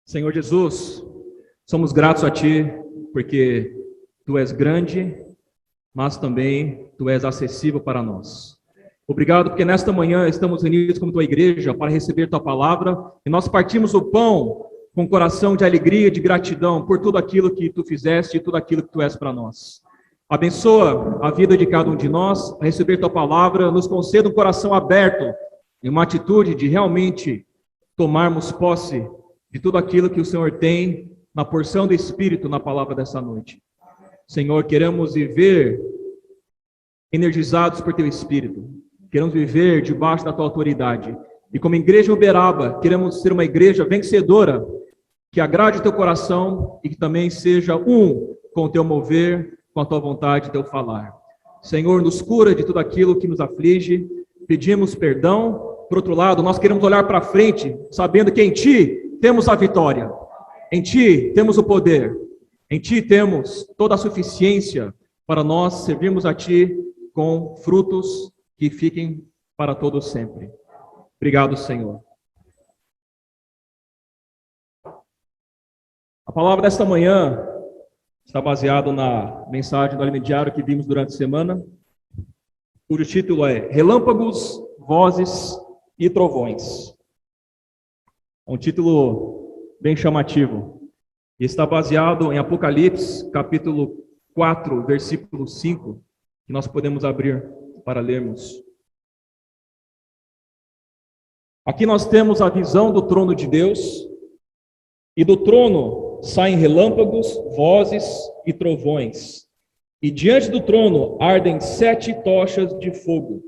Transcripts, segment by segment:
Senhor Jesus, somos gratos a Ti, porque Tu és grande, mas também Tu és acessível para nós. Obrigado, porque nesta manhã estamos reunidos como Tua igreja para receber Tua palavra, e nós partimos o pão com um coração de alegria, de gratidão por tudo aquilo que Tu fizeste e tudo aquilo que Tu és para nós. Abençoa a vida de cada um de nós a receber Tua palavra, nos conceda um coração aberto e uma atitude de realmente tomarmos posse de tudo aquilo que o Senhor tem na porção do Espírito na palavra dessa noite. Senhor, queremos viver energizados por Teu Espírito. Queremos viver debaixo da Tua autoridade. E como igreja Uberaba, queremos ser uma igreja vencedora, que agrade o Teu coração e que também seja um com o Teu mover, com a Tua vontade, Teu falar. Senhor, nos cura de tudo aquilo que nos aflige, pedimos perdão. Por outro lado, nós queremos olhar para frente, sabendo que em Ti temos a vitória, em Ti temos o poder, em Ti temos toda a suficiência para nós servirmos a Ti com frutos que fiquem para todos sempre. Obrigado, Senhor. A palavra desta manhã está baseada na mensagem do Alimento Diário que vimos durante a semana, cujo título é Relâmpagos, Vozes e Trovões. É um título bem chamativo. E está baseado em Apocalipse, capítulo 4, versículo 5, que nós podemos abrir para lermos. Aqui nós temos a visão do trono de Deus, e do trono saem relâmpagos, vozes e trovões. E diante do trono ardem 7 tochas de fogo,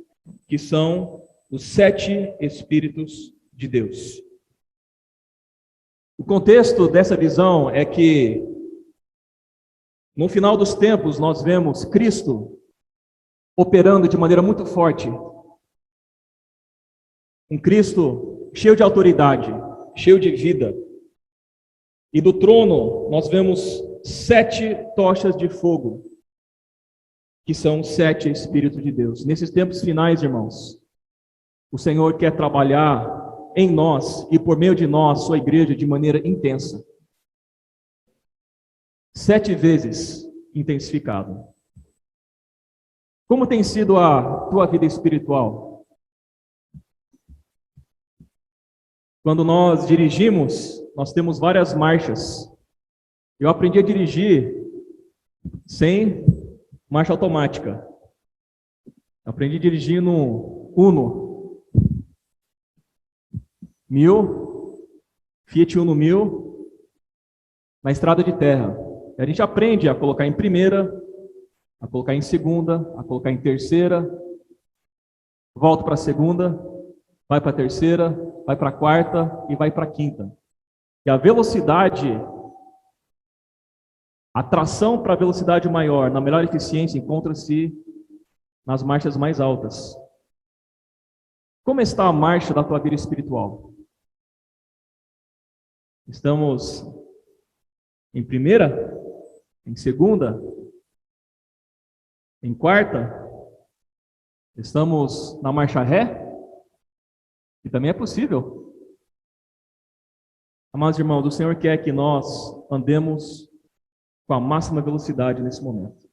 que são os 7 Espíritos de Deus. O contexto dessa visão é que, no final dos tempos, nós vemos Cristo operando de maneira muito forte. Um Cristo cheio de autoridade, cheio de vida. E do trono nós vemos 7 tochas de fogo, que são 7 Espíritos de Deus. Nesses tempos finais, irmãos, o Senhor quer trabalhar em nós e por meio de nós, sua igreja, de maneira intensa. 7 vezes intensificado. Como tem sido a tua vida espiritual? Quando nós dirigimos, nós temos várias marchas. Eu aprendi a dirigir sem marcha automática. Aprendi a dirigir no Uno 1000, Fiat Uno 1000, na estrada de terra. A gente aprende a colocar em primeira, a colocar em segunda, a colocar em terceira, volta para a segunda, vai para a terceira, vai para a quarta e vai para a quinta. E a velocidade, a tração para a velocidade maior, na melhor eficiência, encontra-se nas marchas mais altas. Como está a marcha da tua vida espiritual? Estamos em primeira, em segunda, em quarta, estamos na marcha ré, que também é possível. Amados irmãos, o Senhor quer que nós andemos com a máxima velocidade nesse momento.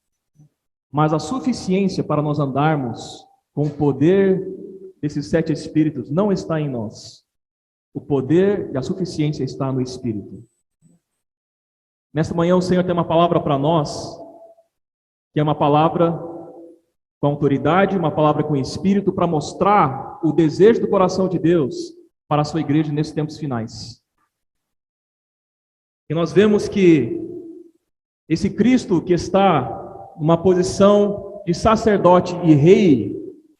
Mas a suficiência para nós andarmos com o poder desses 7 Espíritos não está em nós. O poder e a suficiência está no Espírito. Nesta manhã o Senhor tem uma palavra para nós, que é uma palavra com autoridade, uma palavra com Espírito, para mostrar o desejo do coração de Deus para a sua igreja nesses tempos finais. E nós vemos que esse Cristo que está numa posição de sacerdote e rei,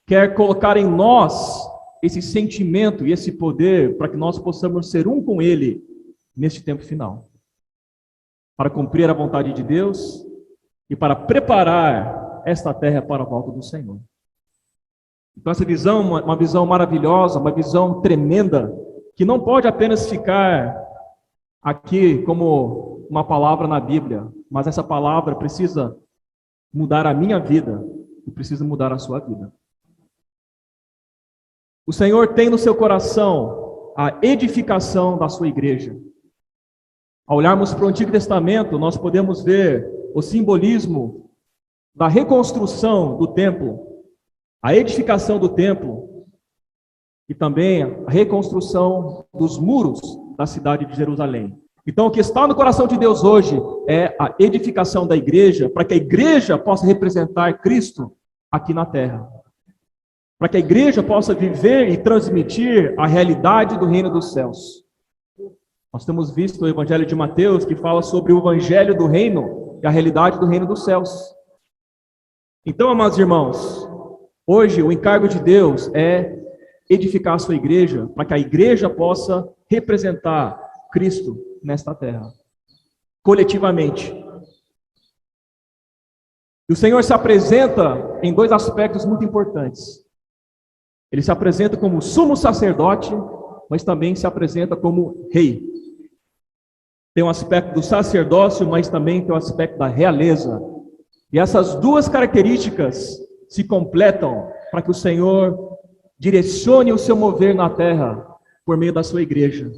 quer colocar em nós esse sentimento e esse poder para que nós possamos ser um com Ele neste tempo final. Para cumprir a vontade de Deus e para preparar esta terra para a volta do Senhor. Então essa visão, uma visão maravilhosa, uma visão tremenda, que não pode apenas ficar aqui como uma palavra na Bíblia, mas essa palavra precisa mudar a minha vida e precisa mudar a sua vida. O Senhor tem no seu coração a edificação da sua igreja. Ao olharmos para o Antigo Testamento, nós podemos ver o simbolismo da reconstrução do templo, a edificação do templo e também a reconstrução dos muros da cidade de Jerusalém. Então, o que está no coração de Deus hoje é a edificação da igreja, para que a igreja possa representar Cristo aqui na terra. Para que a igreja possa viver e transmitir a realidade do reino dos céus. Nós temos visto o Evangelho de Mateus, que fala sobre o Evangelho do reino e a realidade do reino dos céus. Então, amados irmãos, hoje o encargo de Deus é edificar a sua igreja, para que a igreja possa representar Cristo nesta terra, coletivamente. E o Senhor se apresenta em dois aspectos muito importantes. Ele se apresenta como sumo sacerdote, mas também se apresenta como rei. Tem um aspecto do sacerdócio, mas também tem um aspecto da realeza. E essas duas características se completam para que o Senhor direcione o seu mover na terra por meio da sua igreja.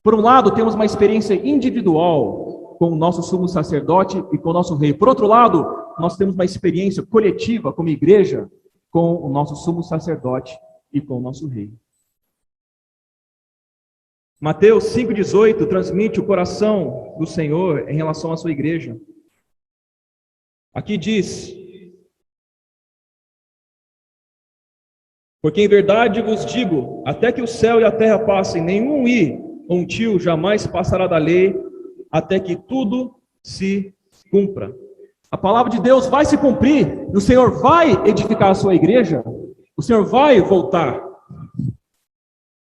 Por um lado, temos uma experiência individual com o nosso sumo sacerdote e com o nosso rei. Por outro lado, nós temos uma experiência coletiva como igreja com o nosso sumo sacerdote e com o nosso rei. Mateus 5,18 transmite o coração do Senhor em relação à sua igreja. Aqui diz: porque em verdade vos digo, até que o céu e a terra passem, nenhum i ou um tio jamais passará da lei, até que tudo se cumpra. A palavra de Deus vai se cumprir, e o Senhor vai edificar a sua igreja, o Senhor vai voltar,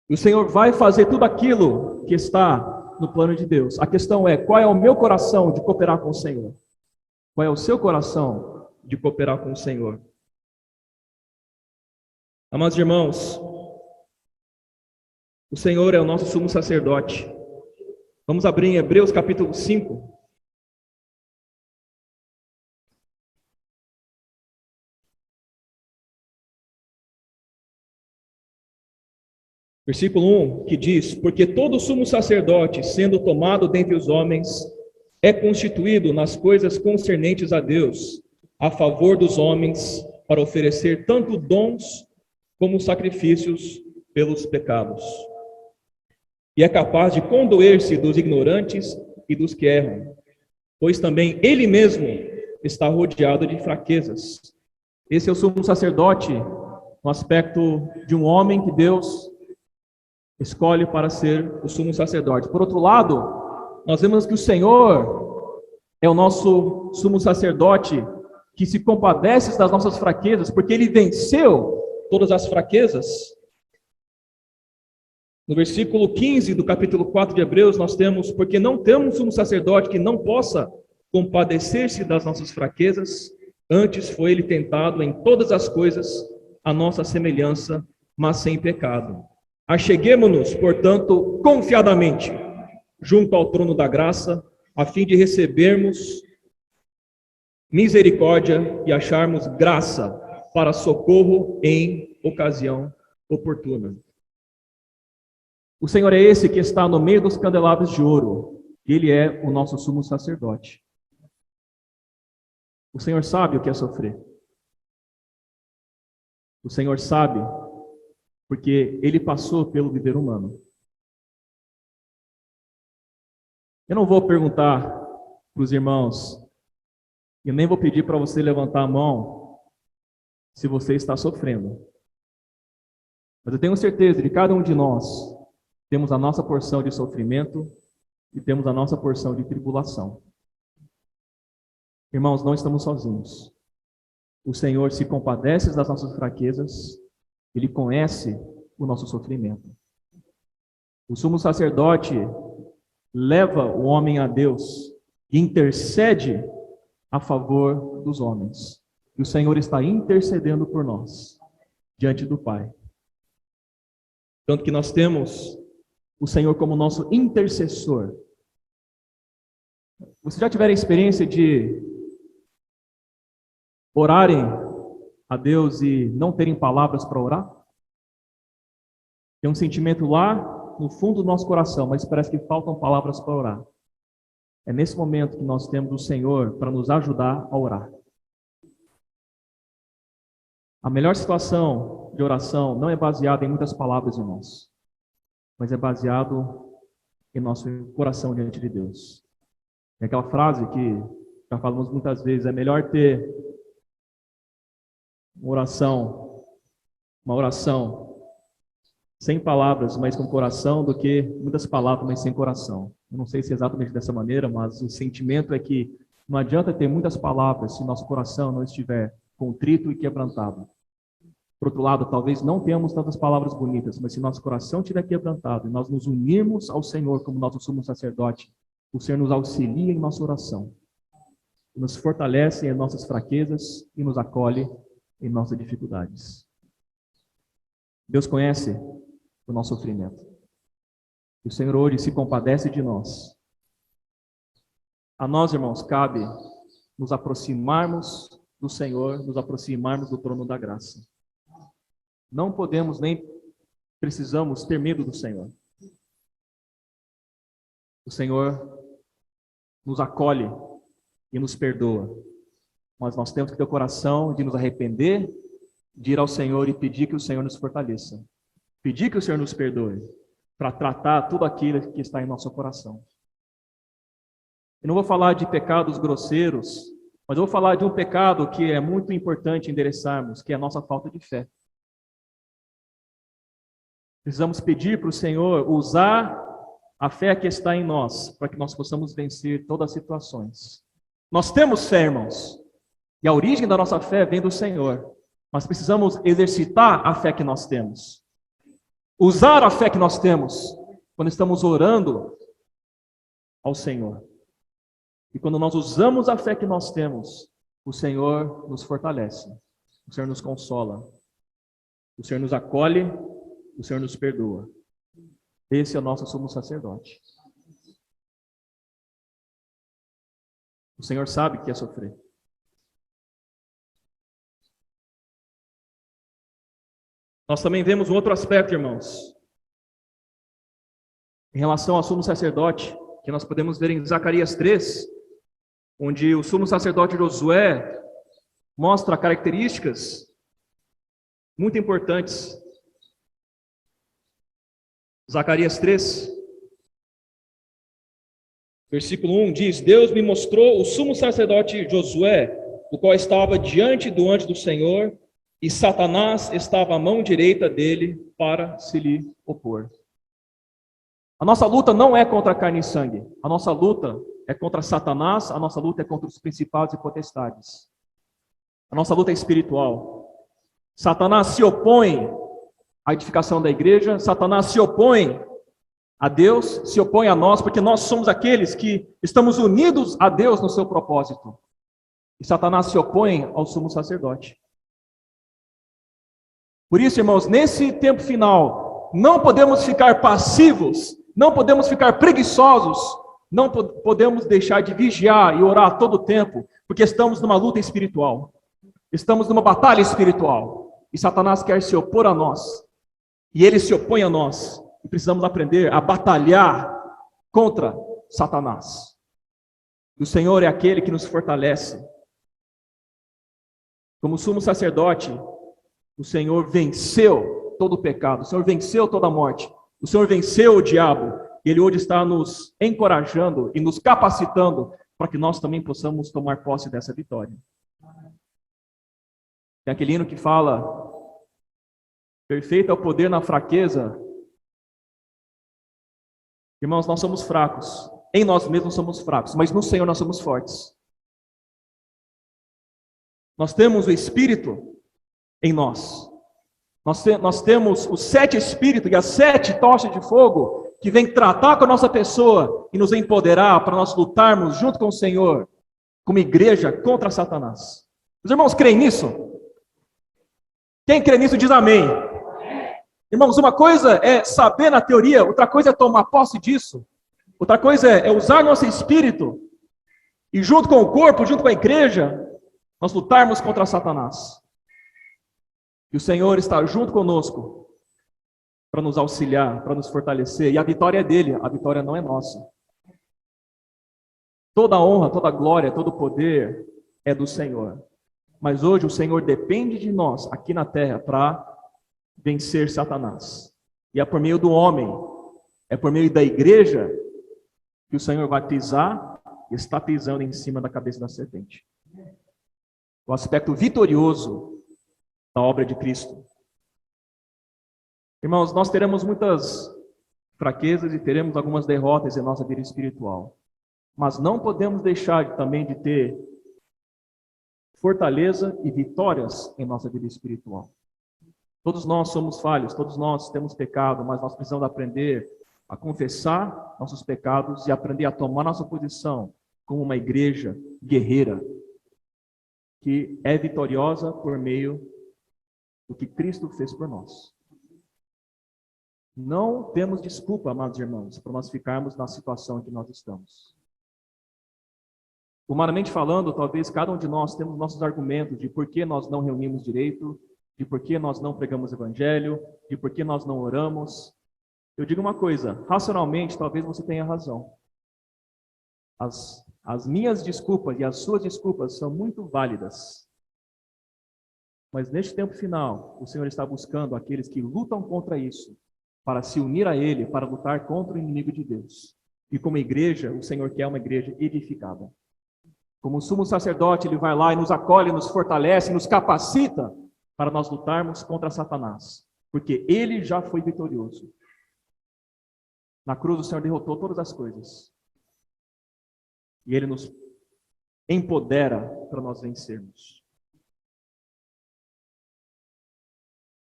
e o Senhor vai fazer tudo aquilo que está no plano de Deus. A questão é, qual é o meu coração de cooperar com o Senhor? Qual é o seu coração de cooperar com o Senhor? Amados irmãos, o Senhor é o nosso sumo sacerdote. Vamos abrir em Hebreus capítulo 5. Versículo 1, que diz: porque todo sumo sacerdote, sendo tomado dentre os homens, é constituído nas coisas concernentes a Deus, a favor dos homens, para oferecer tanto dons como sacrifícios pelos pecados. E é capaz de condoer-se dos ignorantes e dos que erram, pois também ele mesmo está rodeado de fraquezas. Esse é o sumo sacerdote, no aspecto de um homem que Deus escolhe para ser o sumo sacerdote. Por outro lado, nós vemos que o Senhor é o nosso sumo sacerdote que se compadece das nossas fraquezas, porque ele venceu todas as fraquezas. No versículo 15 do capítulo 4 de Hebreus, nós temos: porque não temos um sacerdote que não possa compadecer-se das nossas fraquezas, antes foi ele tentado em todas as coisas, a nossa semelhança, mas sem pecado. Acheguemo-nos, portanto, confiadamente, junto ao trono da graça, a fim de recebermos misericórdia e acharmos graça para socorro em ocasião oportuna. O Senhor é esse que está no meio dos candelabros de ouro. Ele é o nosso sumo sacerdote. O Senhor sabe o que é sofrer. O Senhor sabe, porque Ele passou pelo viver humano. Eu não vou perguntar para os irmãos, eu nem vou pedir para você levantar a mão se você está sofrendo. Mas eu tenho certeza de que cada um de nós temos a nossa porção de sofrimento e temos a nossa porção de tribulação. Irmãos, não estamos sozinhos. O Senhor se compadece das nossas fraquezas, Ele conhece o nosso sofrimento. O sumo sacerdote leva o homem a Deus e intercede a favor dos homens. E o Senhor está intercedendo por nós diante do Pai. Tanto que nós temos o Senhor como nosso intercessor. Vocês já tiveram a experiência de orarem a Deus e não terem palavras para orar? Tem um sentimento lá no fundo do nosso coração, mas parece que faltam palavras para orar. É nesse momento que nós temos o Senhor para nos ajudar a orar. A melhor situação de oração não é baseada em muitas palavras, irmãos, mas é baseado em nosso coração diante de Deus. É aquela frase que já falamos muitas vezes, é melhor ter uma oração sem palavras, mas com coração, do que muitas palavras, mas sem coração. Eu não sei se é exatamente dessa maneira, mas o sentimento é que não adianta ter muitas palavras se nosso coração não estiver contrito e quebrantado. Por outro lado, talvez não tenhamos tantas palavras bonitas, mas se nosso coração estiver quebrantado e nós nos unirmos ao Senhor como nosso sumo sacerdote, o Senhor nos auxilia em nossa oração, nos fortalece em nossas fraquezas e nos acolhe em nossas dificuldades. Deus conhece o nosso sofrimento. O Senhor hoje se compadece de nós. A nós, irmãos, cabe nos aproximarmos do Senhor, nos aproximarmos do trono da graça. Não podemos nem precisamos ter medo do Senhor. O Senhor nos acolhe e nos perdoa. Mas nós temos que ter o coração de nos arrepender, de ir ao Senhor e pedir que o Senhor nos fortaleça. Pedir que o Senhor nos perdoe, para tratar tudo aquilo que está em nosso coração. Eu não vou falar de pecados grosseiros, mas eu vou falar de um pecado que é muito importante endereçarmos, que é a nossa falta de fé. Precisamos pedir para o Senhor usar a fé que está em nós, para que nós possamos vencer todas as situações. Nós temos fé, irmãos, e a origem da nossa fé vem do Senhor. Mas precisamos exercitar a fé que nós temos. Usar a fé que nós temos quando estamos orando ao Senhor. E quando nós usamos a fé que nós temos, o Senhor nos fortalece, o Senhor nos consola, o Senhor nos acolhe, o Senhor nos perdoa. Esse é o nosso sumo sacerdote. O Senhor sabe que é sofrer. Nós também vemos um outro aspecto, irmãos, em relação ao sumo sacerdote, que nós podemos ver em Zacarias 3, onde o sumo sacerdote Josué mostra características muito importantes. Zacarias 3, versículo 1 diz: Deus me mostrou o sumo sacerdote Josué, o qual estava diante do anjo do Senhor, e Satanás estava à mão direita dele para se lhe opor. A nossa luta não é contra carne e sangue. A nossa luta é contra Satanás, a nossa luta é contra os principados e potestades. A nossa luta é espiritual. Satanás se opõe à edificação da igreja, Satanás se opõe a Deus, se opõe a nós, porque nós somos aqueles que estamos unidos a Deus no seu propósito. E Satanás se opõe ao sumo sacerdote. Por isso, irmãos, nesse tempo final, não podemos ficar passivos, não podemos ficar preguiçosos, não podemos deixar de vigiar e orar a todo tempo, porque estamos numa luta espiritual, estamos numa batalha espiritual, e Satanás quer se opor a nós, e ele se opõe a nós, e precisamos aprender a batalhar contra Satanás. O Senhor é aquele que nos fortalece. Como sumo sacerdote, o Senhor venceu todo o pecado, o Senhor venceu toda a morte, o Senhor venceu o diabo, e Ele hoje está nos encorajando e nos capacitando para que nós também possamos tomar posse dessa vitória. Tem aquele hino que fala: perfeito é o poder na fraqueza. Irmãos, nós somos fracos, em nós mesmos somos fracos, mas no Senhor nós somos fortes. Nós temos o Espírito em nós. Nós temos os 7 Espíritos e as 7 tochas de fogo que vem tratar com a nossa pessoa e nos empoderar para nós lutarmos junto com o Senhor, como igreja, contra Satanás. Os irmãos creem nisso? Quem crê nisso diz amém. Irmãos, uma coisa é saber na teoria, outra coisa é tomar posse disso. Outra coisa é usar nosso espírito e junto com o corpo, junto com a igreja, nós lutarmos contra Satanás. E o Senhor está junto conosco para nos auxiliar, para nos fortalecer. E a vitória é dele, a vitória não é nossa. Toda a honra, toda a glória, todo o poder é do Senhor. Mas hoje o Senhor depende de nós, aqui na terra, para vencer Satanás. E é por meio do homem, é por meio da igreja, que o Senhor vai pisar e está pisando em cima da cabeça da serpente. O aspecto vitorioso da obra de Cristo. Irmãos, nós teremos muitas fraquezas e teremos algumas derrotas em nossa vida espiritual. Mas não podemos deixar também de ter fortaleza e vitórias em nossa vida espiritual. Todos nós somos falhos, todos nós temos pecado, mas nós precisamos aprender a confessar nossos pecados e aprender a tomar nossa posição como uma igreja guerreira, que é vitoriosa por meio do que Cristo fez por nós. Não temos desculpa, amados irmãos, para nós ficarmos na situação em que nós estamos. Humanamente falando, talvez cada um de nós temos nossos argumentos de por que nós não reunimos direito, de por que nós não pregamos o evangelho, de por que nós não oramos. Eu digo uma coisa, racionalmente talvez você tenha razão. As minhas desculpas e as suas desculpas são muito válidas. Mas neste tempo final, o Senhor está buscando aqueles que lutam contra isso, para se unir a Ele, para lutar contra o inimigo de Deus. E como igreja, o Senhor quer uma igreja edificada. Como sumo sacerdote, Ele vai lá e nos acolhe, nos fortalece, nos capacita para nós lutarmos contra Satanás. Porque Ele já foi vitorioso. Na cruz o Senhor derrotou todas as coisas. E Ele nos empodera para nós vencermos.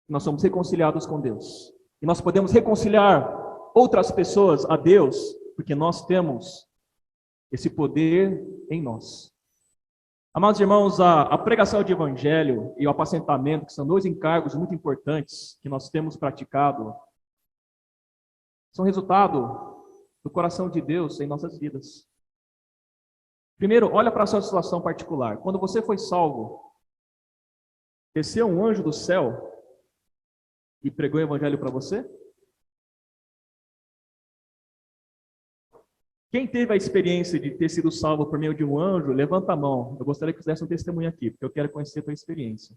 Nós somos reconciliados com Deus. E nós podemos reconciliar outras pessoas a Deus, porque nós temos esse poder em nós. Amados irmãos, a pregação de evangelho e o apacentamento, que são dois encargos muito importantes que nós temos praticado, são resultado do coração de Deus em nossas vidas. Primeiro, olha para a sua situação particular. Quando você foi salvo, desceu um anjo do céu e pregou o evangelho para você? Quem teve a experiência de ter sido salvo por meio de um anjo, levanta a mão. Eu gostaria que fizesse um testemunho aqui, porque eu quero conhecer a tua experiência.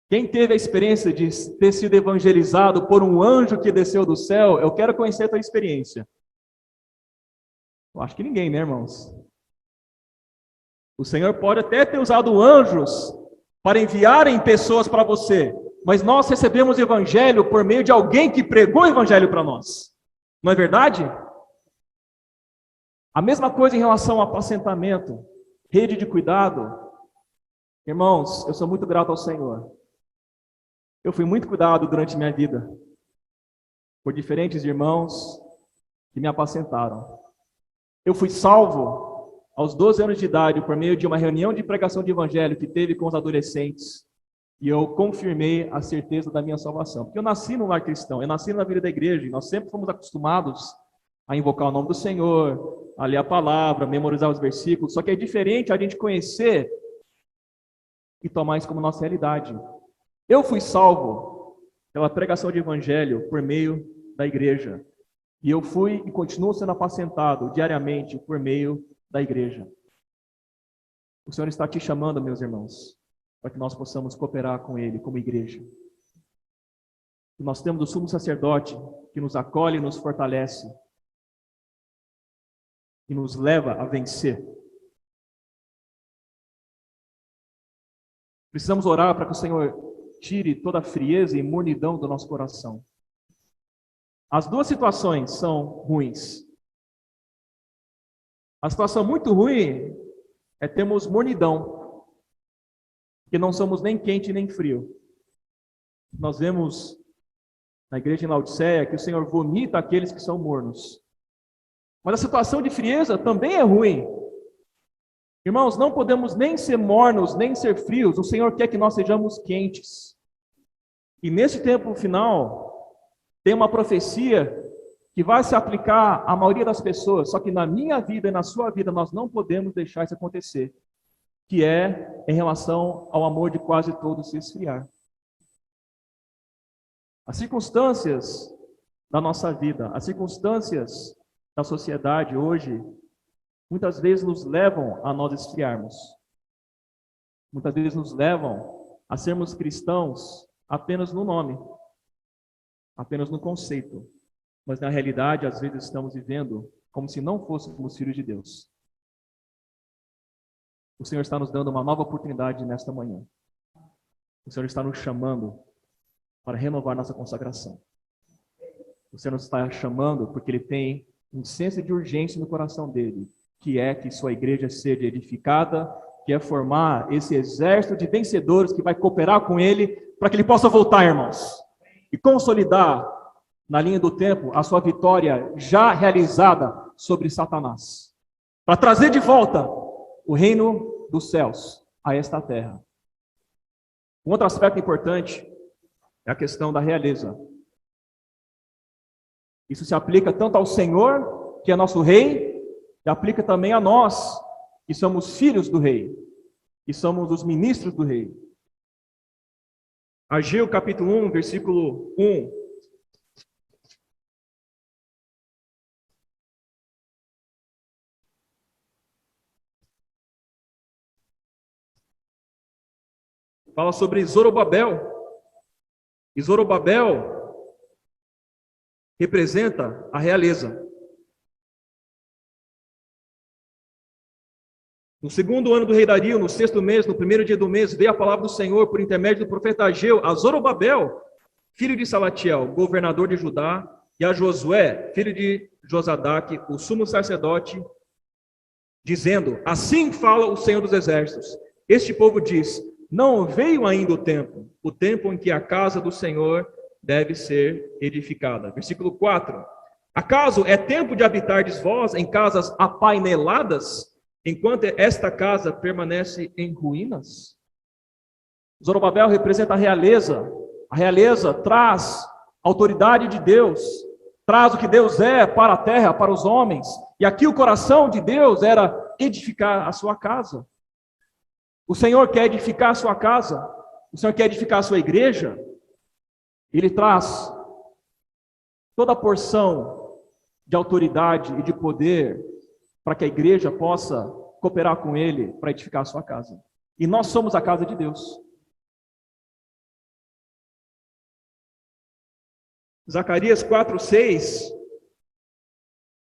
Quem teve a experiência de ter sido evangelizado por um anjo que desceu do céu, eu quero conhecer a tua experiência. Eu acho que ninguém, né, irmãos? O Senhor pode até ter usado anjos para enviarem pessoas para você, mas nós recebemos o evangelho por meio de alguém que pregou o evangelho para nós. Não é verdade? A mesma coisa em relação ao apacentamento, rede de cuidado. Irmãos, eu sou muito grato ao Senhor. Eu fui muito cuidado durante minha vida por diferentes irmãos que me apacentaram. Eu fui salvo aos 12 anos de idade por meio de uma reunião de pregação de evangelho que teve com os adolescentes. E eu confirmei a certeza da minha salvação. Porque eu nasci no lar cristão, eu nasci na vida da igreja, e nós sempre fomos acostumados a invocar o nome do Senhor, a ler a palavra, a memorizar os versículos. Só que é diferente a gente conhecer e tomar isso como nossa realidade. Eu fui salvo pela pregação de evangelho por meio da igreja. E eu fui e continuo sendo apacentado diariamente por meio da igreja. O Senhor está te chamando, meus irmãos, para que nós possamos cooperar com Ele como igreja. E nós temos o sumo sacerdote que nos acolhe e nos fortalece e nos leva a vencer. Precisamos orar para que o Senhor tire toda a frieza e mornidão do nosso coração. As duas situações são ruins. A situação muito ruim é termos mornidão, que não somos nem quente nem frio. Nós vemos na igreja em Laodiceia que o Senhor vomita aqueles que são mornos. Mas a situação de frieza também é ruim. Irmãos, não podemos nem ser mornos, nem ser frios. O Senhor quer que nós sejamos quentes. E nesse tempo final, tem uma profecia que vai se aplicar à maioria das pessoas. Só que na minha vida e na sua vida, nós não podemos deixar isso acontecer. Que é em relação ao amor de quase todos se esfriar. As circunstâncias da nossa vida, as circunstâncias da sociedade hoje, muitas vezes nos levam a nós esfriarmos. Muitas vezes nos levam a sermos cristãos apenas no nome, apenas no conceito. Mas na realidade, às vezes estamos vivendo como se não fôssemos filhos de Deus. O Senhor está nos dando uma nova oportunidade nesta manhã. O Senhor está nos chamando para renovar nossa consagração. O Senhor nos está chamando porque Ele tem um senso de urgência no coração dele, que é que sua igreja seja edificada, que é formar esse exército de vencedores que vai cooperar com Ele para que Ele possa voltar, irmãos, e consolidar na linha do tempo a sua vitória já realizada sobre Satanás, para trazer de volta o reino dos céus a esta terra. Um outro aspecto importante é a questão da realeza. Isso se aplica tanto ao Senhor, que é nosso rei, e aplica também a nós, que somos filhos do rei, que somos os ministros do rei. Ageu capítulo 1, versículo 1. Fala sobre Zorobabel. E Zorobabel representa a realeza. No segundo ano do rei Dario, no sexto mês, no primeiro dia do mês, veio a palavra do Senhor por intermédio do profeta Ageu a Zorobabel, filho de Salatiel, governador de Judá, e a Josué, filho de Josadaque, o sumo sacerdote, dizendo: assim fala o Senhor dos exércitos. Este povo diz: não veio ainda o tempo em que a casa do Senhor deve ser edificada. Versículo 4. Acaso é tempo de habitardes vós em casas apaineladas, enquanto esta casa permanece em ruínas? Zorobabel representa a realeza. A realeza traz a autoridade de Deus, traz o que Deus é para a terra, para os homens. E aqui o coração de Deus era edificar a sua casa. O Senhor quer edificar a sua casa, o Senhor quer edificar a sua igreja. Ele traz toda a porção de autoridade e de poder para que a igreja possa cooperar com Ele para edificar a sua casa. E nós somos a casa de Deus. Zacarias 4:6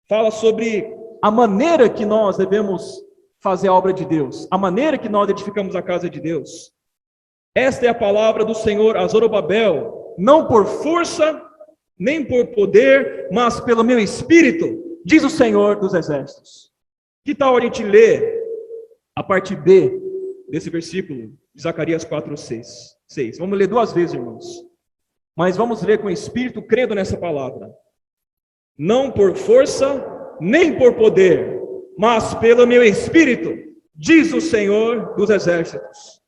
fala sobre a maneira que nós devemos fazer a obra de Deus, a maneira que nós edificamos a casa de Deus. Esta é a palavra do Senhor a Zorobabel, não por força, nem por poder, mas pelo meu espírito, diz o Senhor dos exércitos. Que tal a gente ler a parte B desse versículo de Zacarias 4:6? Vamos ler duas vezes, irmãos. Mas vamos ler com o espírito, crendo nessa palavra. Não por força, nem por poder, mas pelo meu espírito, diz o Senhor dos exércitos.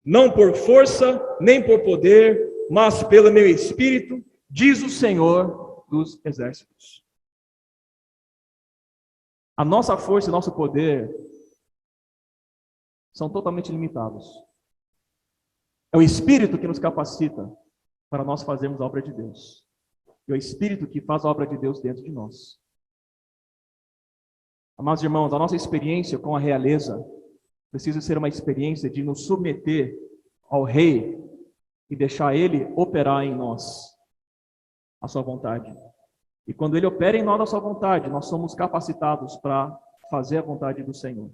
Não por força, nem por poder, mas pelo meu espírito, diz o Senhor dos exércitos. A nossa força e nosso poder são totalmente limitados. É o Espírito que nos capacita para nós fazermos a obra de Deus. É o Espírito que faz a obra de Deus dentro de nós. Amados irmãos, a nossa experiência com a realeza precisa ser uma experiência de nos submeter ao Rei e deixar Ele operar em nós a sua vontade. E quando Ele opera em nós a sua vontade, nós somos capacitados para fazer a vontade do Senhor.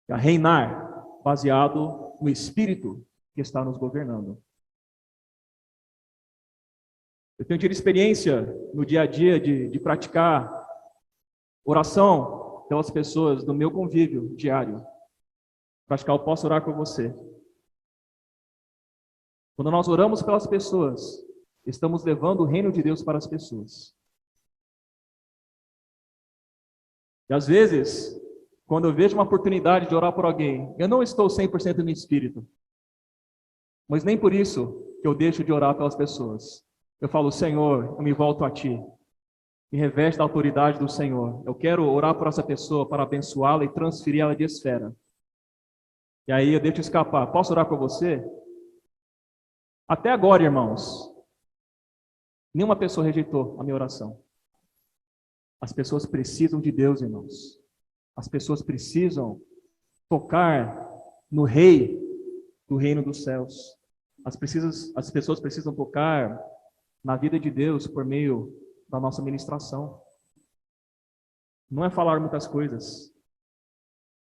A reinar baseado no Espírito que está nos governando. Eu tenho tido experiência no dia a dia de praticar oração pelas pessoas do meu convívio diário. Praticar o posso orar com você. Quando nós oramos pelas pessoas, estamos levando o reino de Deus para as pessoas. E às vezes, quando eu vejo uma oportunidade de orar por alguém, eu não estou 100% no espírito. Mas nem por isso que eu deixo de orar pelas pessoas. Eu falo: Senhor, eu me volto a Ti. Me reveste da autoridade do Senhor. Eu quero orar por essa pessoa para abençoá-la e transferir ela de esfera. E aí eu deixo escapar. Posso orar por você? Até agora, irmãos, nenhuma pessoa rejeitou a minha oração. As pessoas precisam de Deus, irmãos. As pessoas precisam tocar no Rei do reino dos céus. As pessoas precisam tocar na vida de Deus por meio da nossa ministração. Não é falar muitas coisas,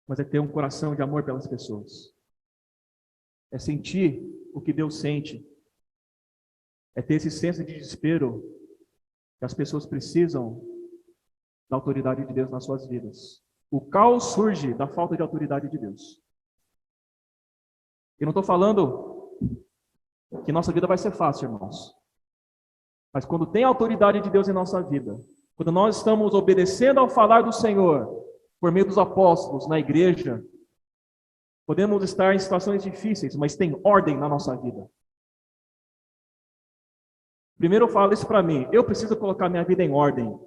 mas é ter um coração de amor pelas pessoas. É sentir o que Deus sente. É ter esse senso de desespero que as pessoas precisam da autoridade de Deus nas suas vidas. O caos surge da falta de autoridade de Deus. Eu não estou falando que nossa vida vai ser fácil, irmãos. Mas quando tem a autoridade de Deus em nossa vida, quando nós estamos obedecendo ao falar do Senhor, por meio dos apóstolos, na igreja, podemos estar em situações difíceis, mas tem ordem na nossa vida. Primeiro eu falo isso para mim, eu preciso colocar minha vida em ordem,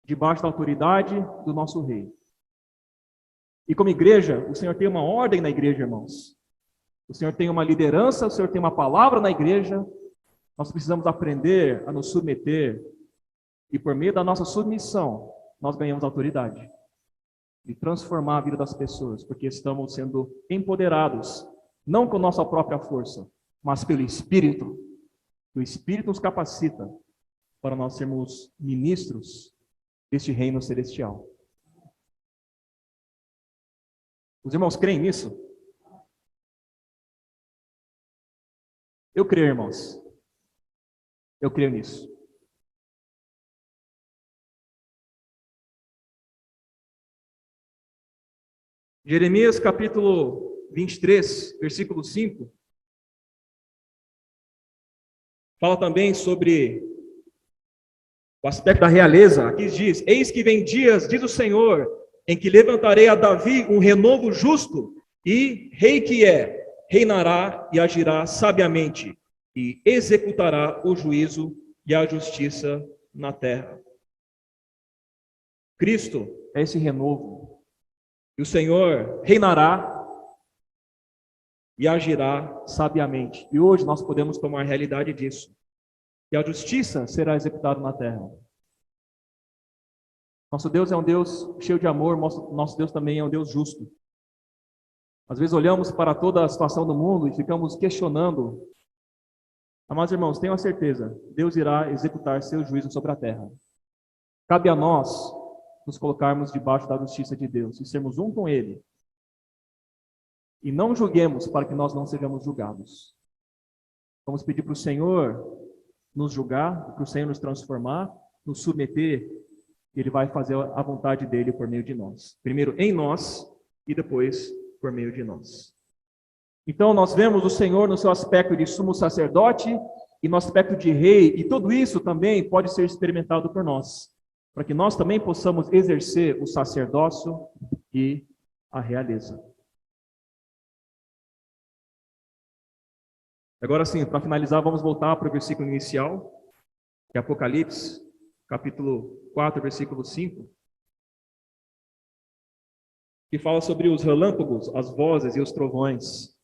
debaixo da autoridade do nosso Rei. E como igreja, o Senhor tem uma ordem na igreja, irmãos. O Senhor tem uma liderança, o Senhor tem uma palavra na igreja. Nós precisamos aprender a nos submeter. E por meio da nossa submissão, nós ganhamos autoridade. E transformar a vida das pessoas, porque estamos sendo empoderados, não com nossa própria força, mas pelo Espírito. O Espírito nos capacita para nós sermos ministros deste reino celestial. Os irmãos creem nisso? Eu creio, irmãos. Eu creio nisso. Jeremias capítulo 23, versículo 5, fala também sobre o aspecto da realeza. Aqui diz: eis que vem dias, diz o Senhor, em que levantarei a Davi um renovo justo, e rei que é, reinará e agirá sabiamente, e executará o juízo e a justiça na terra. Cristo é esse renovo. E o Senhor reinará e agirá sabiamente. E hoje nós podemos tomar realidade disso. E a justiça será executada na terra. Nosso Deus é um Deus cheio de amor, nosso Deus também é um Deus justo. Às vezes olhamos para toda a situação do mundo e ficamos questionando. Amados irmãos, tenham a certeza, Deus irá executar seu juízo sobre a terra. Cabe a nós nos colocarmos debaixo da justiça de Deus e sermos um com Ele. E não julguemos para que nós não sejamos julgados. Vamos pedir para o Senhor nos julgar, para o Senhor nos transformar, nos submeter, e Ele vai fazer a vontade dEle por meio de nós. Primeiro em nós e depois por meio de nós. Então nós vemos o Senhor no seu aspecto de sumo sacerdote e no aspecto de rei, e tudo isso também pode ser experimentado por nós, para que nós também possamos exercer o sacerdócio e a realeza. Agora sim, para finalizar, vamos voltar para o versículo inicial, que é Apocalipse, capítulo 4, versículo 5, que fala sobre os relâmpagos, as vozes e os trovões.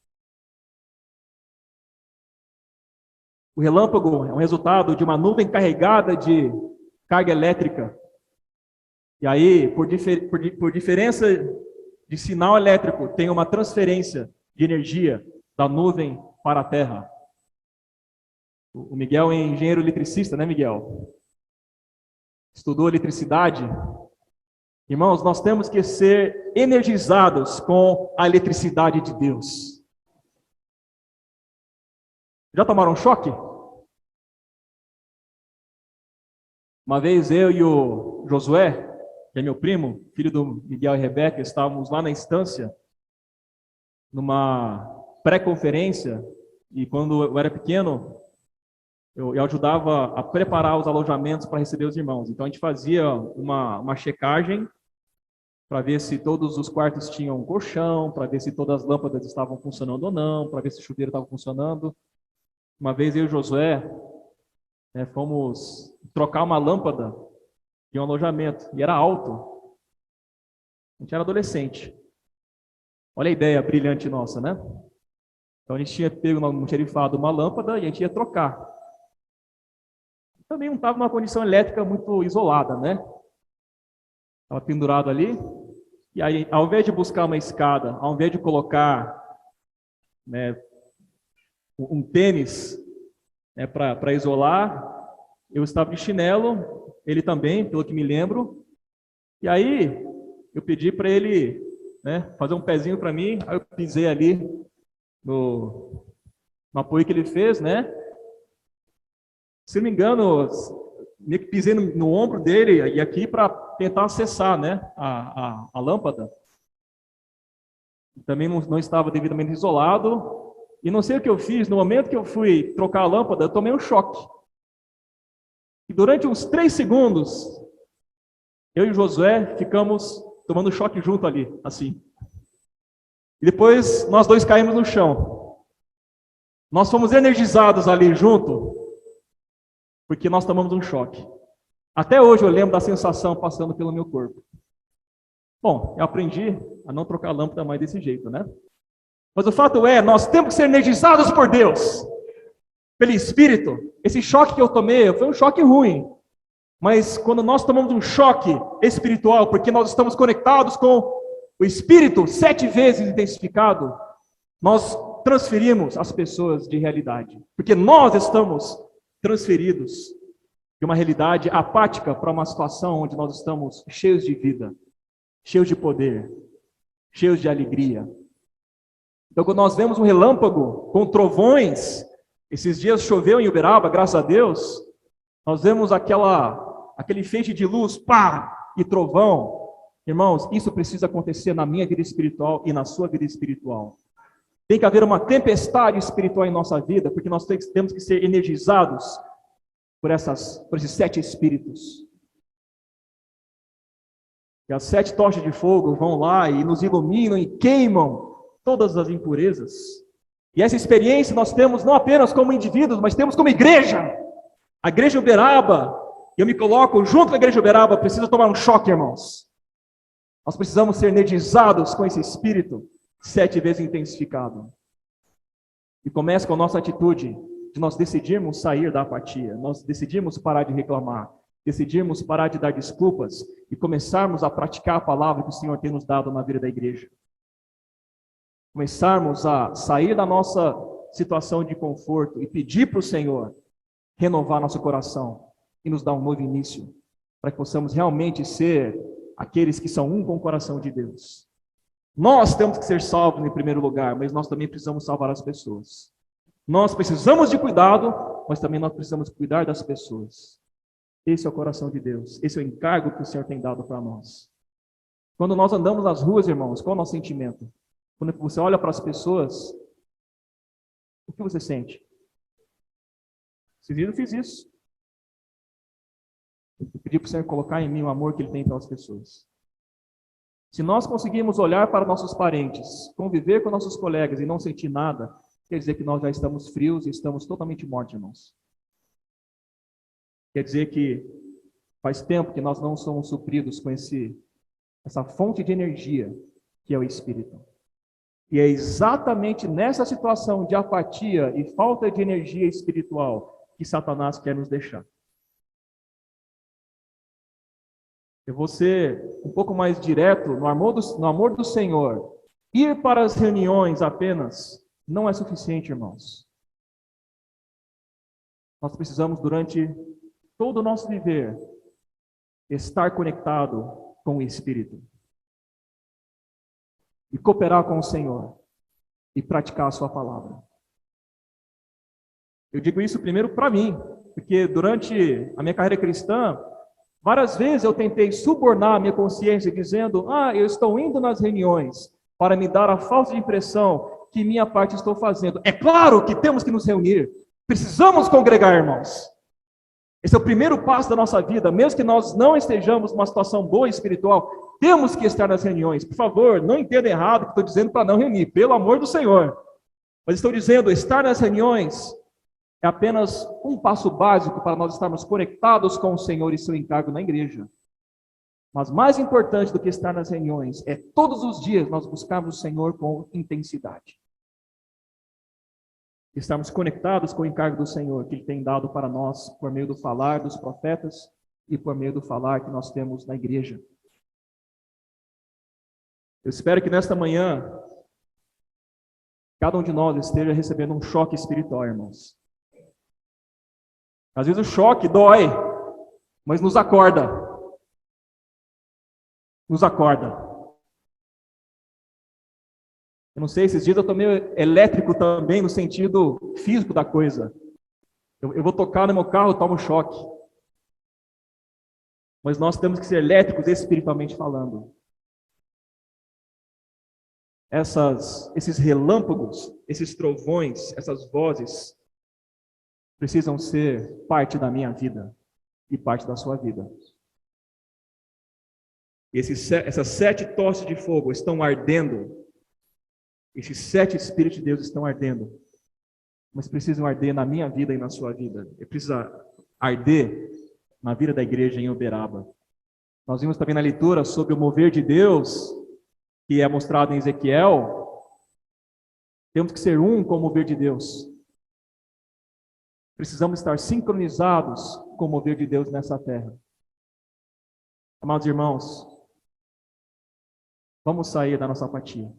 O relâmpago é um resultado de uma nuvem carregada de carga elétrica. E aí, por diferença de sinal elétrico, tem uma transferência de energia da nuvem para a terra. O Miguel é engenheiro eletricista, né, Miguel? Estudou eletricidade. Irmãos, nós temos que ser energizados com a eletricidade de Deus. Já tomaram um choque? Uma vez eu e o Josué, que é meu primo, filho do Miguel e Rebeca, estávamos lá na instância, numa pré-conferência, e quando eu era pequeno, eu ajudava a preparar os alojamentos para receber os irmãos. Então a gente fazia uma checagem para ver se todos os quartos tinham colchão, para ver se todas as lâmpadas estavam funcionando ou não, para ver se o chuveiro estava funcionando. Uma vez eu e o Josué fomos trocar uma lâmpada de um alojamento, e era alto. A gente era adolescente. Olha a ideia brilhante nossa, né? Então a gente tinha pego no almoxarifado uma lâmpada e a gente ia trocar. Também não estava numa condição elétrica muito isolada, né? Estava pendurado ali. E aí, ao invés de buscar uma escada, ao invés de colocar, né, um tênis, né, para isolar, eu estava de chinelo, ele também, pelo que me lembro. E aí, eu pedi para ele, né, fazer um pezinho para mim. Aí eu pisei ali no apoio que ele fez, né? Se não me engano, meio que pisei no ombro dele e aqui para tentar acessar, né, a lâmpada. Também não estava devidamente isolado. E não sei o que eu fiz, no momento que eu fui trocar a lâmpada, eu tomei um choque. E durante uns 3 segundos, eu e o Josué ficamos tomando choque junto ali, assim. E depois nós dois caímos no chão. Nós fomos energizados ali junto, porque nós tomamos um choque. Até hoje eu lembro da sensação passando pelo meu corpo. Bom, eu aprendi a não trocar a lâmpada mais desse jeito, né? Mas o fato é, nós temos que ser energizados por Deus, pelo Espírito. Esse choque que eu tomei foi um choque ruim. Mas quando nós tomamos um choque espiritual, porque nós estamos conectados com o Espírito 7 vezes intensificado, nós transferimos as pessoas de realidade. Porque nós estamos transferidos de uma realidade apática para uma situação onde nós estamos cheios de vida, cheios de poder, cheios de alegria. Então, quando nós vemos um relâmpago com trovões, esses dias choveu em Uberaba, graças a Deus, nós vemos aquele feixe de luz, pá, e trovão. Irmãos, isso precisa acontecer na minha vida espiritual e na sua vida espiritual. Tem que haver uma tempestade espiritual em nossa vida, porque nós temos que ser energizados por esses 7 espíritos. E as 7 tochas de fogo vão lá e nos iluminam e queimam todas as impurezas. E essa experiência nós temos não apenas como indivíduos, mas temos como igreja. A igreja Uberaba, eu me coloco junto com a igreja Uberaba, precisa tomar um choque, irmãos. Nós precisamos ser energizados com esse espírito 7 vezes intensificado. E começa com a nossa atitude de nós decidirmos sair da apatia, nós decidimos parar de reclamar, decidimos parar de dar desculpas e começarmos a praticar a palavra que o Senhor tem nos dado na vida da igreja. Começarmos a sair da nossa situação de conforto e pedir para o Senhor renovar nosso coração e nos dar um novo início, para que possamos realmente ser aqueles que são um com o coração de Deus. Nós temos que ser salvos em primeiro lugar, mas nós também precisamos salvar as pessoas. Nós precisamos de cuidado, mas também nós precisamos cuidar das pessoas. Esse é o coração de Deus, esse é o encargo que o Senhor tem dado para nós. Quando nós andamos nas ruas, irmãos, qual é o nosso sentimento? Quando você olha para as pessoas, o que você sente? Esse dia eu fiz isso. Eu pedi para o Senhor colocar em mim o amor que Ele tem pelas pessoas. Se nós conseguirmos olhar para nossos parentes, conviver com nossos colegas e não sentir nada, quer dizer que nós já estamos frios e estamos totalmente mortos, irmãos. Quer dizer que faz tempo que nós não somos supridos com essa fonte de energia que é o Espírito. E é exatamente nessa situação de apatia e falta de energia espiritual que Satanás quer nos deixar. Eu vou ser um pouco mais direto no amor do Senhor. Ir para as reuniões apenas não é suficiente, irmãos. Nós precisamos, durante todo o nosso viver, estar conectado com o Espírito. E cooperar com o Senhor. E praticar a sua palavra. Eu digo isso primeiro para mim, porque durante a minha carreira cristã, várias vezes eu tentei subornar a minha consciência dizendo, eu estou indo nas reuniões para me dar a falsa impressão que minha parte estou fazendo. É claro que temos que nos reunir, precisamos congregar, irmãos. Esse é o primeiro passo da nossa vida, mesmo que nós não estejamos numa situação boa espiritual, temos que estar nas reuniões. Por favor, não entenda errado que estou dizendo para não reunir, pelo amor do Senhor. Mas estou dizendo, estar nas reuniões é apenas um passo básico para nós estarmos conectados com o Senhor e seu encargo na igreja. Mas mais importante do que estar nas reuniões é todos os dias nós buscarmos o Senhor com intensidade. Estarmos conectados com o encargo do Senhor que Ele tem dado para nós por meio do falar dos profetas e por meio do falar que nós temos na igreja. Eu espero que nesta manhã, cada um de nós esteja recebendo um choque espiritual, irmãos. Às vezes o choque dói, mas nos acorda. Nos acorda. Eu não sei, esses dias eu tô meio elétrico também, no sentido físico da coisa. Eu vou tocar no meu carro, eu tomo choque. Mas nós temos que ser elétricos espiritualmente falando. Esses relâmpagos, esses trovões, essas vozes, precisam ser parte da minha vida e parte da sua vida. Essas 7 tochas de fogo estão ardendo. Esses 7 Espíritos de Deus estão ardendo. Mas precisam arder na minha vida e na sua vida. E precisa arder na vida da igreja em Uberaba. Nós vimos também na leitura sobre o mover de Deus, que é mostrado em Ezequiel. Temos que ser um com o mover de Deus. Precisamos estar sincronizados com o mover de Deus nessa terra. Amados irmãos, vamos sair da nossa apatia.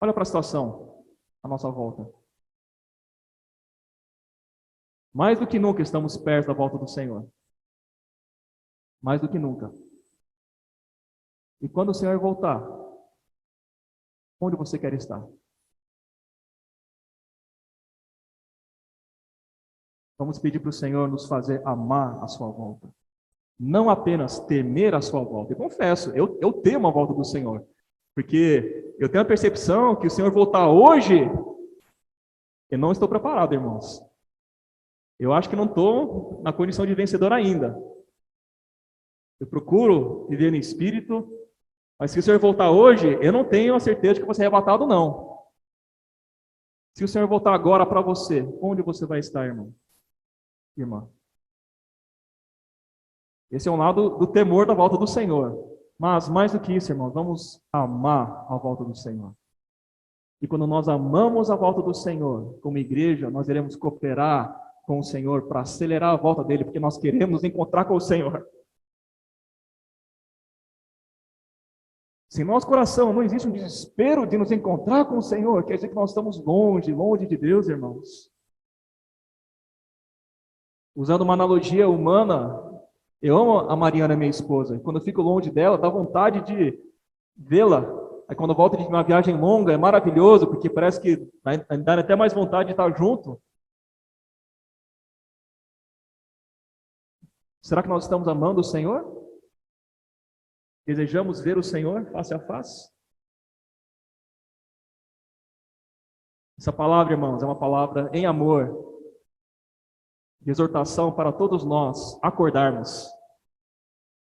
Olha para a situação à nossa volta. Mais do que nunca estamos perto da volta do Senhor. Mais do que nunca. E quando o Senhor voltar, onde você quer estar? Vamos pedir para o Senhor nos fazer amar a sua volta. Não apenas temer a sua volta. Eu confesso, eu temo a volta do Senhor. Porque eu tenho a percepção que o Senhor voltar hoje, eu não estou preparado, irmãos. Eu acho que não estou na condição de vencedor ainda. Eu procuro viver no Espírito, mas se o Senhor voltar hoje, eu não tenho a certeza de que eu vou ser arrebatado, não. Se o Senhor voltar agora para você, onde você vai estar, irmão? Irmã. Esse é um lado do temor da volta do Senhor. Mas, mais do que isso, irmãos, vamos amar a volta do Senhor. E quando nós amamos a volta do Senhor, como igreja, nós iremos cooperar com o Senhor para acelerar a volta dele, porque nós queremos nos encontrar com o Senhor. Se em nosso coração não existe um desespero de nos encontrar com o Senhor, quer dizer que nós estamos longe, longe de Deus, irmãos. Usando uma analogia humana, eu amo a Mariana, minha esposa. Quando eu fico longe dela, dá vontade de vê-la. Aí quando eu volto de uma viagem longa, é maravilhoso, porque parece que dá até mais vontade de estar junto. Será que nós estamos amando o Senhor? Desejamos ver o Senhor face a face? Essa palavra, irmãos, é uma palavra em amor, de exortação para todos nós acordarmos,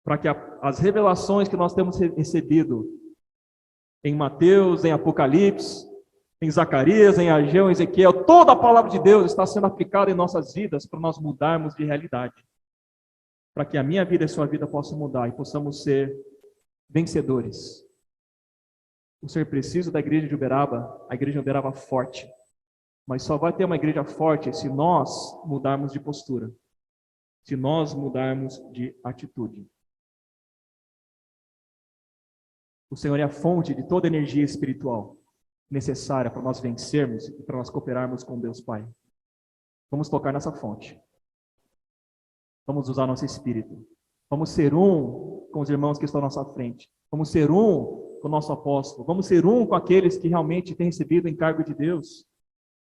para que as revelações que nós temos recebido em Mateus, em Apocalipse, em Zacarias, em Ageu, em Ezequiel, toda a palavra de Deus está sendo aplicada em nossas vidas para nós mudarmos de realidade, para que a minha vida e a sua vida possam mudar e possamos ser vencedores. O ser preciso da igreja de Uberaba, a igreja de Uberaba forte. Mas só vai ter uma igreja forte se nós mudarmos de postura, se nós mudarmos de atitude. O Senhor é a fonte de toda energia espiritual necessária para nós vencermos e para nós cooperarmos com Deus Pai. Vamos tocar nessa fonte. Vamos usar nosso espírito. Vamos ser um com os irmãos que estão à nossa frente. Vamos ser um com o nosso apóstolo. Vamos ser um com aqueles que realmente têm recebido o encargo de Deus.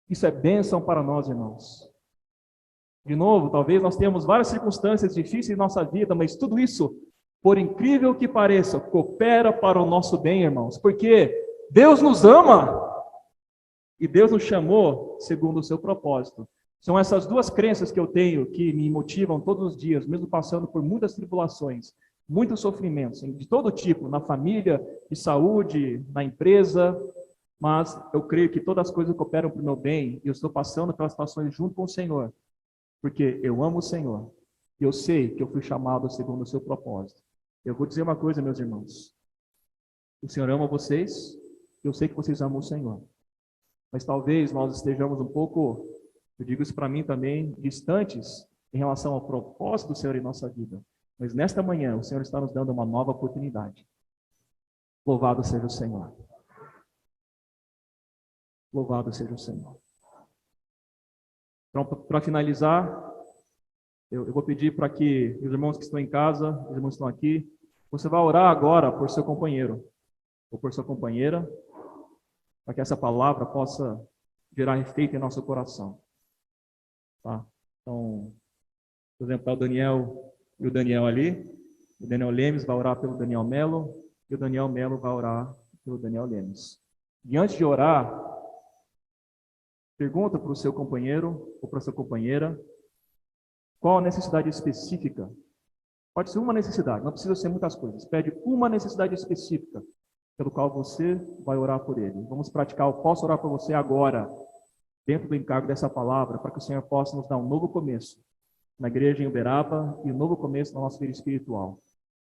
Isso é bênção para nós, irmãos. De novo, talvez nós tenhamos várias circunstâncias difíceis em nossa vida, mas tudo isso, por incrível que pareça, coopera para o nosso bem, irmãos. Porque Deus nos ama e Deus nos chamou segundo o seu propósito. São essas duas crenças que eu tenho que me motivam todos os dias, mesmo passando por muitas tribulações, muitos sofrimentos, de todo tipo, na família, de saúde, na empresa. Mas eu creio que todas as coisas cooperam para o meu bem, e eu estou passando pelas situações junto com o Senhor, porque eu amo o Senhor, e eu sei que eu fui chamado segundo o seu propósito. Eu vou dizer uma coisa, meus irmãos, o Senhor ama vocês, eu sei que vocês amam o Senhor, mas talvez nós estejamos um pouco, eu digo isso para mim também, distantes em relação ao propósito do Senhor em nossa vida. Mas nesta manhã, o Senhor está nos dando uma nova oportunidade. Louvado seja o Senhor. Louvado seja o Senhor. Então, para finalizar, eu vou pedir para que os irmãos que estão em casa, os irmãos que estão aqui, você vai orar agora por seu companheiro ou por sua companheira, para que essa palavra possa gerar efeito em nosso coração. Tá? Então, por exemplo, está o Daniel e o Daniel ali. O Daniel Lemes vai orar pelo Daniel Melo e o Daniel Melo vai orar pelo Daniel Lemes. E antes de orar, pergunta para o seu companheiro ou para a sua companheira qual a necessidade específica. Pode ser uma necessidade, não precisa ser muitas coisas. Pede uma necessidade específica pelo qual você vai orar por ele. Vamos praticar, eu posso orar por você agora, dentro do encargo dessa palavra, para que o Senhor possa nos dar um novo começo na igreja em Uberaba e um novo começo na nossa vida espiritual.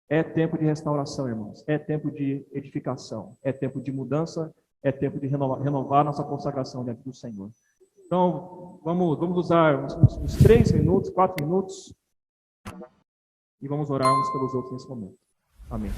É tempo de restauração, irmãos. É tempo de edificação. É tempo de mudança. É tempo de renovar nossa consagração diante do Senhor. Então, vamos usar uns 3 minutos, 4 minutos e vamos orar uns pelos outros nesse momento. Amém.